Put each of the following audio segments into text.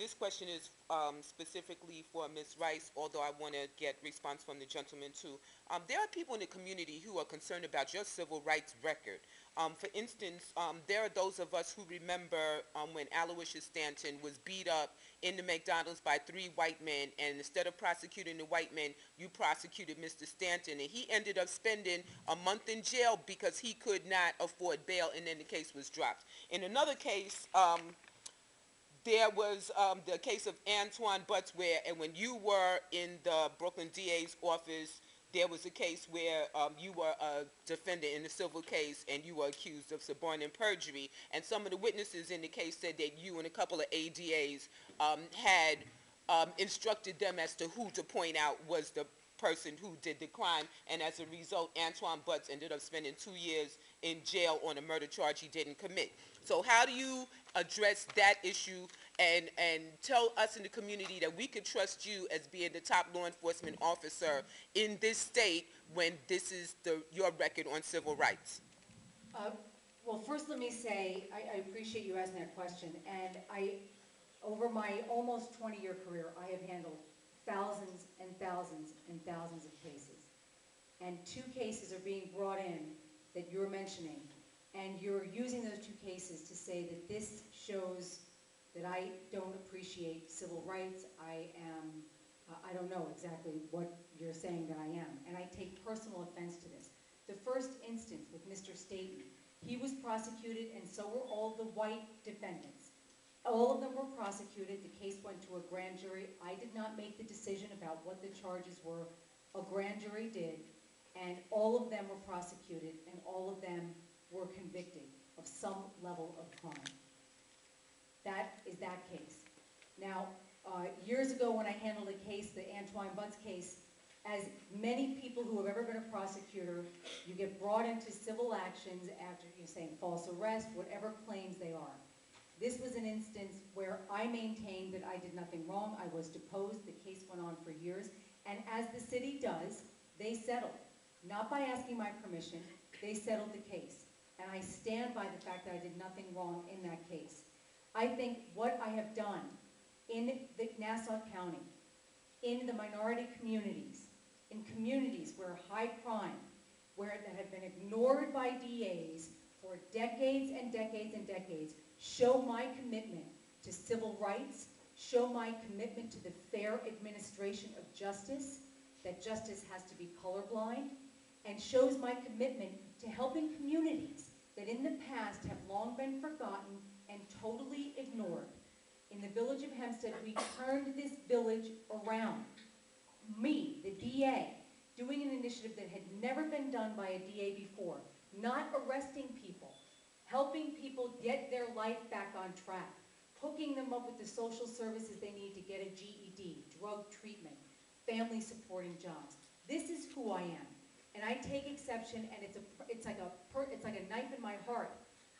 this question is specifically for Ms. Rice, although I want to get response from the gentleman too. There are people in the community who are concerned about your civil rights record. For instance, there are those of us who remember when Aloysius Stanton was beat up in the McDonald's by 3 white men, and instead of prosecuting the white men, you prosecuted Mr. Stanton, and he ended up spending a month in jail because he could not afford bail, and then the case was dropped. In another case, there was the case of Antoine Butts where, and when you were in the Brooklyn DA's office, there was a case where you were a defendant in the civil case and you were accused of suborning perjury, and some of the witnesses in the case said that you and a couple of ADAs had instructed them as to who to point out was the person who did the crime, and as a result, Antoine Butts ended up spending 2 years in jail on a murder charge he didn't commit. So how do you address that issue and tell us in the community that we could trust you as being the top law enforcement officer in this state when this is your record on civil rights? Well, first let me say I appreciate you asking that question, and over my almost 20-year career, I have handled thousands and thousands and thousands of cases. And 2 cases are being brought in that you're mentioning, and you're using those 2 cases to say that this shows that I don't appreciate civil rights. I don't know exactly what you're saying that I am, and I take personal offense to this. The first instance with Mr. Staten, he was prosecuted, and so were all the white defendants. All of them were prosecuted. The case went to a grand jury. I did not make the decision about what the charges were. A grand jury did, and all of them were prosecuted, and all of them were convicted of some level of crime. That is that case. Now, years ago when I handled a case, the Antoine Butts case, as many people who have ever been a prosecutor, you get brought into civil actions after you're saying false arrest, whatever claims they are. This was an instance where I maintained that I did nothing wrong. I was deposed. The case went on for years. And as the city does, they settled. Not by asking my permission, they settled the case. And I stand by the fact that I did nothing wrong in that case. I think what I have done in the Nassau County, in the minority communities, in communities where high crime, where that have been ignored by DAs for decades and decades and decades, show my commitment to civil rights, show my commitment to the fair administration of justice, that justice has to be colorblind, and shows my commitment to helping communities that in the past have long been forgotten and totally ignored. In the village of Hempstead, we turned this village around. Me, the DA, doing an initiative that had never been done by a DA before, not arresting people, helping people get their life back on track, hooking them up with the social services they need to get a GED, drug treatment, family supporting jobs. This is who I am. And I take exception, and it's like a knife in my heart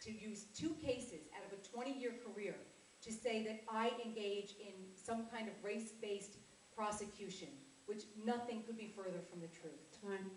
to use 2 cases out of a 20-year career to say that I engage in some kind of race-based prosecution, which nothing could be further from the truth. Time.